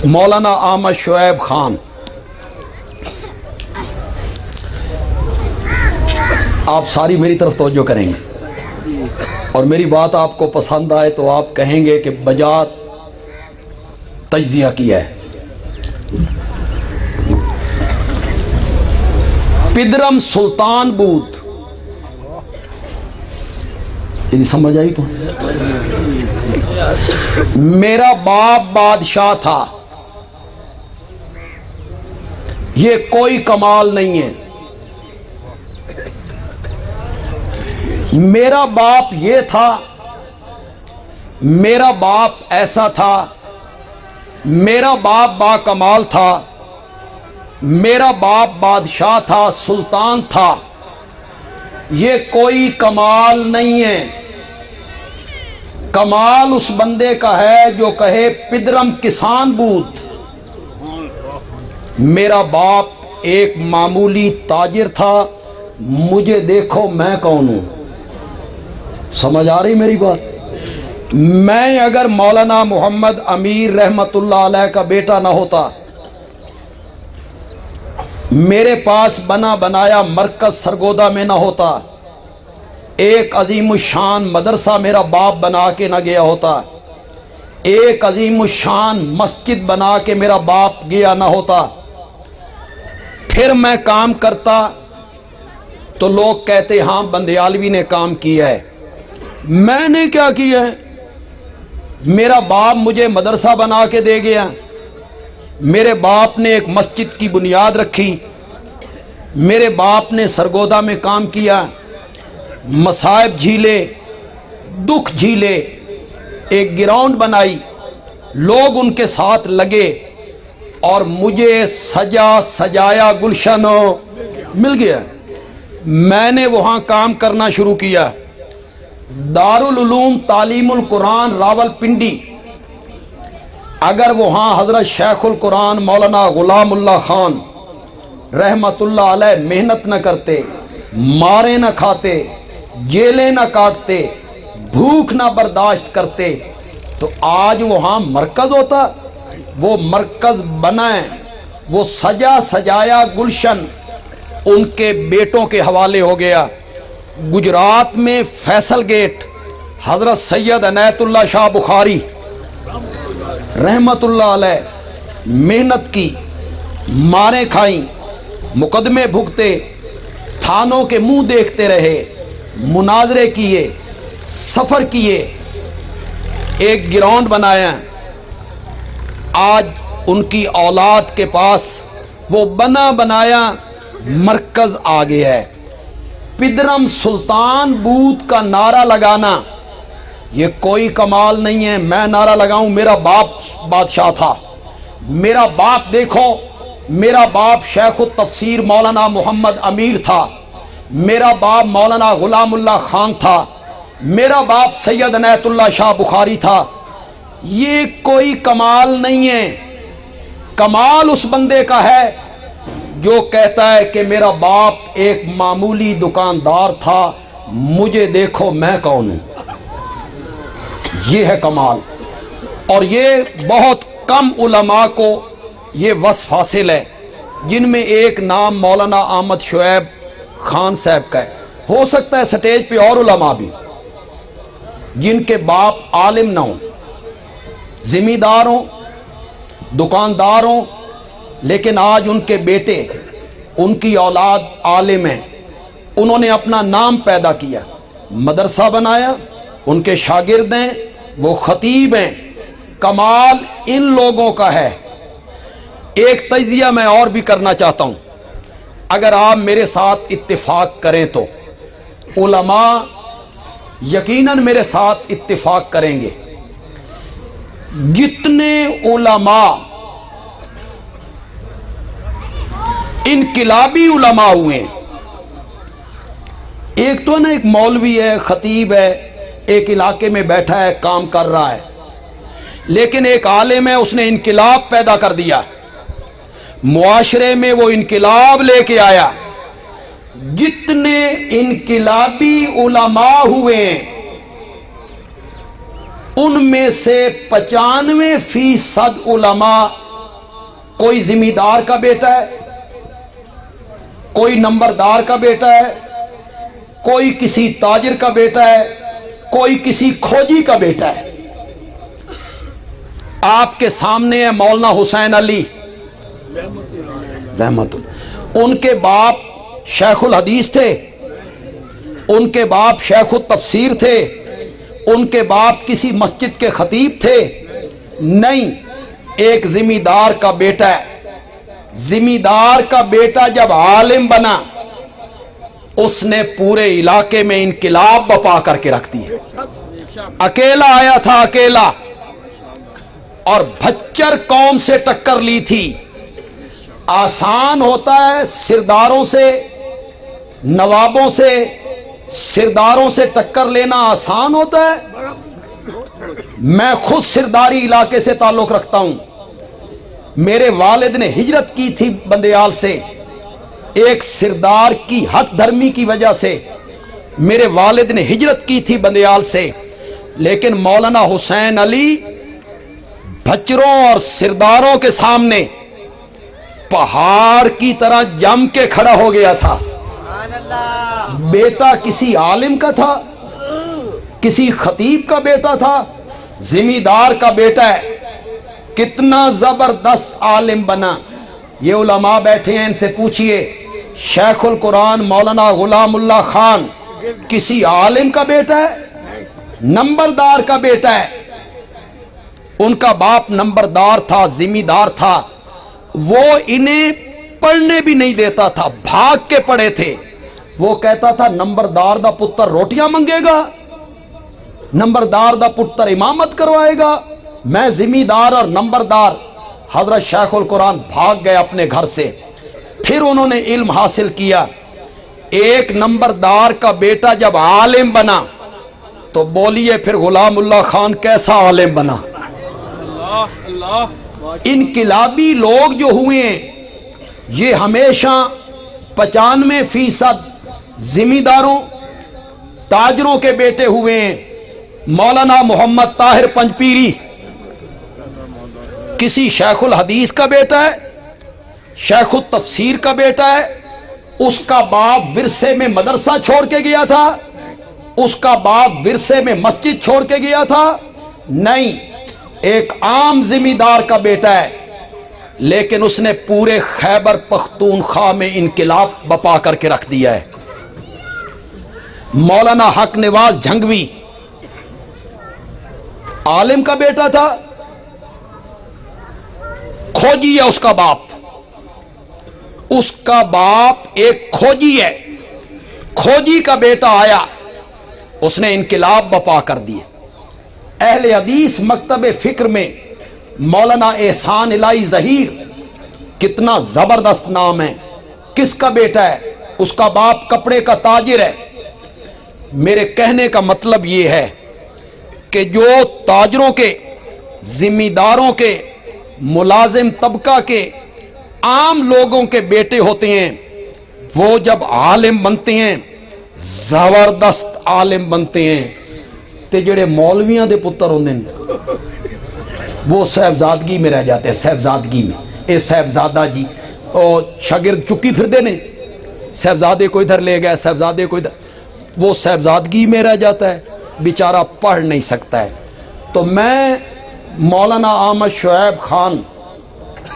مولانا احمد شعیب خان، آپ ساری میری طرف توجہ کریں گے اور میری بات آپ کو پسند آئے تو آپ کہیں گے کہ بجا تجزیہ کیا ہے۔ پدرم سلطان بود، یہ سمجھ آئی تو؟ میرا باپ بادشاہ تھا، یہ کوئی کمال نہیں ہے۔ میرا باپ یہ تھا، میرا باپ ایسا تھا، میرا باپ با کمال تھا، میرا باپ بادشاہ تھا، سلطان تھا، یہ کوئی کمال نہیں ہے۔ کمال اس بندے کا ہے جو کہے پدرم کسان بود، میرا باپ ایک معمولی تاجر تھا، مجھے دیکھو میں کون ہوں۔ سمجھ آ رہی میری بات؟ میں اگر مولانا محمد امیر رحمت اللہ علیہ کا بیٹا نہ ہوتا، میرے پاس بنا بنایا مرکز سرگودا میں نہ ہوتا، ایک عظیم الشان مدرسہ میرا باپ بنا کے نہ گیا ہوتا، ایک عظیم الشان مسجد بنا کے میرا باپ گیا نہ ہوتا، پھر میں کام کرتا تو لوگ کہتے ہاں بندیالوی نے کام کیا ہے۔ میں نے کیا کیا ہے؟ میرا باپ مجھے مدرسہ بنا کے دے گیا، میرے باپ نے ایک مسجد کی بنیاد رکھی، میرے باپ نے سرگودا میں کام کیا، مصائب جھیلے، دکھ جھیلے، ایک گراؤنڈ بنائی، لوگ ان کے ساتھ لگے اور مجھے سجا سجایا گلشن مل گیا۔ میں نے وہاں کام کرنا شروع کیا۔ دارالعلوم تعلیم القرآن راول پنڈی، اگر وہاں حضرت شیخ القرآن مولانا غلام اللہ خان رحمت اللہ علیہ محنت نہ کرتے، مارے نہ کھاتے، جیلیں نہ کاٹتے، بھوک نہ برداشت کرتے تو آج وہاں مرکز ہوتا۔ وہ مرکز بنائے، وہ سجا سجایا گلشن ان کے بیٹوں کے حوالے ہو گیا۔ گجرات میں فیصل گیٹ حضرت سید عنایت اللہ شاہ بخاری رحمت اللہ علیہ محنت کی، ماریں کھائیں، مقدمے بھگتے، تھانوں کے منہ دیکھتے رہے، مناظرے کیے، سفر کیے، ایک گراؤنڈ بنایا۔ آج ان کی اولاد کے پاس وہ بنا بنایا مرکز آ گیا ہے۔ پدرم سلطان بود کا نعرہ لگانا یہ کوئی کمال نہیں ہے۔ میں نعرہ لگاؤں، میرا باپ بادشاہ تھا، میرا باپ دیکھو، میرا باپ شیخ التفسیر مولانا محمد امیر تھا، میرا باپ مولانا غلام اللہ خان تھا، میرا باپ سید عنایت اللہ شاہ بخاری تھا۔ یہ کوئی کمال نہیں ہے۔ کمال اس بندے کا ہے جو کہتا ہے کہ میرا باپ ایک معمولی دکاندار تھا، مجھے دیکھو میں کون ہوں۔ یہ ہے کمال، اور یہ بہت کم علماء کو یہ وصف حاصل ہے، جن میں ایک نام مولانا احمد شعیب خان صاحب کا ہے۔ ہو سکتا ہے سٹیج پہ اور علماء بھی جن کے باپ عالم نہ ہوں، ذمہ ہوں، دکاندار ہوں، لیکن آج ان کے بیٹے، ان کی اولاد عالم ہیں، انہوں نے اپنا نام پیدا کیا، مدرسہ بنایا، ان کے شاگرد ہیں، وہ خطیب ہیں۔ کمال ان لوگوں کا ہے۔ ایک تجزیہ میں اور بھی کرنا چاہتا ہوں، اگر آپ میرے ساتھ اتفاق کریں تو علماء یقیناً میرے ساتھ اتفاق کریں گے۔ جتنے علماء انقلابی علماء ہوئے، ایک تو نا ایک مولوی ہے، خطیب ہے، ایک علاقے میں بیٹھا ہے، کام کر رہا ہے، لیکن ایک عالم ہے، اس نے انقلاب پیدا کر دیا، معاشرے میں وہ انقلاب لے کے آیا۔ جتنے انقلابی علماء ہوئے ان میں سے 95% علماء کوئی زمیندار کا بیٹا ہے، کوئی نمبردار کا بیٹا ہے، کوئی کسی تاجر کا بیٹا ہے، کوئی کسی کھوجی کا بیٹا ہے۔ آپ کے سامنے ہے مولانا حسین علی رحمت اللہ، ان کے باپ شیخ الحدیث تھے، ان کے باپ شیخ التفسیر تھے، ان کے باپ کسی مسجد کے خطیب تھے؟ نہیں، ایک زمیندار کا بیٹا ہے۔ زمیندار کا بیٹا جب عالم بنا، اس نے پورے علاقے میں انقلاب بپا کر کے رکھ دیا۔ اکیلا آیا تھا، اکیلا، اور بھچر قوم سے ٹکر لی تھی۔ آسان ہوتا ہے سرداروں سے، نوابوں سے، سرداروں سے ٹکر لینا آسان ہوتا ہے؟ میں خود سرداری علاقے سے تعلق رکھتا ہوں۔ میرے والد نے ہجرت کی تھی بندیال سے، ایک سردار کی حق دھرمی کی وجہ سے میرے والد نے ہجرت کی تھی بندیال سے، لیکن مولانا حسین علی بھچروں اور سرداروں کے سامنے پہاڑ کی طرح جم کے کھڑا ہو گیا تھا۔ بیٹا کسی عالم کا تھا، کسی خطیب کا بیٹا تھا، زمیندار کا بیٹا ہے۔ کتنا زبردست عالم بنا۔ یہ علماء بیٹھے ہیں، ان سے پوچھئے، شیخ القرآن مولانا غلام اللہ خان کسی عالم کا بیٹا ہے؟ نمبردار کا بیٹا ہے۔ ان کا باپ نمبردار تھا، زمیندار تھا، وہ انہیں پڑھنے بھی نہیں دیتا تھا، بھاگ کے پڑھے تھے۔ وہ کہتا تھا نمبردار دا پتر روٹیاں منگے گا، نمبردار دا پتر امامت کروائے گا، میں زمیندار اور نمبردار۔ حضرت شیخ القرآن بھاگ گئے اپنے گھر سے۔ پھر انہوں نے علم حاصل کیا۔ ایک نمبردار کا بیٹا جب عالم بنا تو بولیے پھر غلام اللہ خان کیسا عالم بنا؟ انقلابی لوگ جو ہوئے ہیں یہ ہمیشہ 95% زمینداروں تاجروں کے بیٹے ہوئے ہیں۔ مولانا محمد طاہر پنجپیری کسی شیخ الحدیث کا بیٹا ہے، شیخ التفسیر کا بیٹا ہے۔ اس کا باپ ورثے میں مدرسہ چھوڑ کے گیا تھا، اس کا باپ ورثے میں مسجد چھوڑ کے گیا تھا؟ نہیں، ایک عام زمیندار کا بیٹا ہے، لیکن اس نے پورے خیبر پختونخوا میں انقلاب بپا کر کے رکھ دیا ہے۔ مولانا حق نواز جھنگوی عالم کا بیٹا تھا، کھوجی ہے اس کا باپ، اس کا باپ ایک کھوجی ہے۔ کھوجی کا بیٹا آیا، اس نے انقلاب بپا کر دیے۔ اہل حدیث مکتب فکر میں مولانا احسان الہی ظہیر، کتنا زبردست نام ہے، کس کا بیٹا ہے؟ اس کا باپ کپڑے کا تاجر ہے۔ میرے کہنے کا مطلب یہ ہے کہ جو تاجروں کے، زمینداروں کے، ملازم طبقہ کے، عام لوگوں کے بیٹے ہوتے ہیں، وہ جب عالم بنتے ہیں، زبردست عالم بنتے ہیں، تے جڑے مولویاں دے پتر ہوندے ہیں وہ صاحبزادگی میں رہ جاتے ہیں۔ صاحبزادگی میں، اے صاحبزادہ جی، اور شاگرد چکی پھر دینے، صاحبزادے کو ادھر لے گئے، صاحبزادے کو ادھر، وہ صاحبزادگی میں رہ جاتا ہے، بیچارہ پڑھ نہیں سکتا ہے۔ تو میں مولانا احمد شعیب خان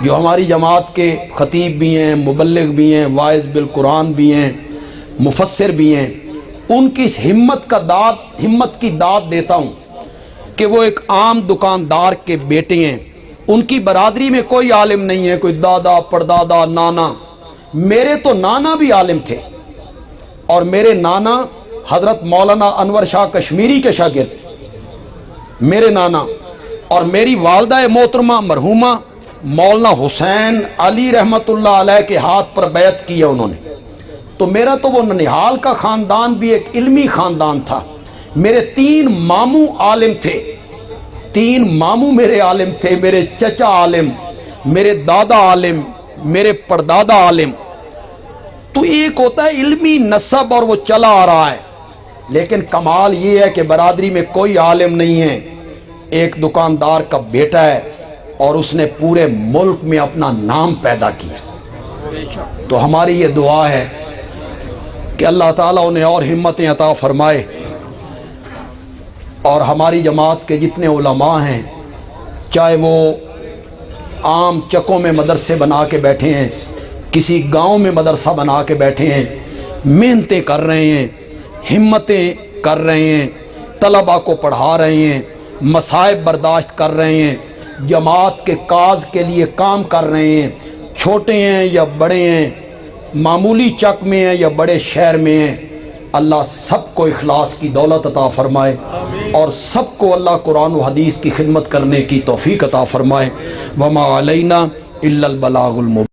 جو ہماری جماعت کے خطیب بھی ہیں، مبلغ بھی ہیں، واعظ بالقرآن بھی ہیں، مفسر بھی ہیں، ان کی اس ہمت کی داد دیتا ہوں کہ وہ ایک عام دکاندار کے بیٹے ہیں۔ ان کی برادری میں کوئی عالم نہیں ہے، کوئی دادا، پردادا، نانا۔ میرے تو نانا بھی عالم تھے، اور میرے نانا حضرت مولانا انور شاہ کشمیری کے شاگرد میرے نانا، اور میری والدہ محترمہ مرحومہ مولانا حسین علی رحمت اللہ علیہ کے ہاتھ پر بیعت کی ہے انہوں نے۔ تو میرا تو وہ ننہال کا خاندان بھی ایک علمی خاندان تھا۔ میرے 3 ماموں عالم تھے، 3 ماموں میرے عالم تھے، میرے چچا عالم، میرے دادا عالم، میرے پردادا عالم۔ تو ایک ہوتا ہے علمی نسب اور وہ چلا آ رہا ہے، لیکن کمال یہ ہے کہ برادری میں کوئی عالم نہیں ہے۔ ایک دکاندار کا بیٹا ہے اور اس نے پورے ملک میں اپنا نام پیدا کیا۔ تو ہماری یہ دعا ہے کہ اللہ تعالیٰ انہیں اور ہمتیں عطا فرمائے، اور ہماری جماعت کے جتنے علماء ہیں، چاہے وہ عام چکوں میں مدرسے بنا کے بیٹھے ہیں، کسی گاؤں میں مدرسہ بنا کے بیٹھے ہیں، محنتیں کر رہے ہیں، ہمتیں کر رہے ہیں، طلباء کو پڑھا رہے ہیں، مصائب برداشت کر رہے ہیں، جماعت کے کاز کے لیے کام کر رہے ہیں، چھوٹے ہیں یا بڑے ہیں، معمولی چک میں ہیں یا بڑے شہر میں ہیں، اللہ سب کو اخلاص کی دولت عطا فرمائے اور سب کو اللہ قرآن و حدیث کی خدمت کرنے کی توفیق عطا فرمائے۔ وما علینا الا البلاغ المبین۔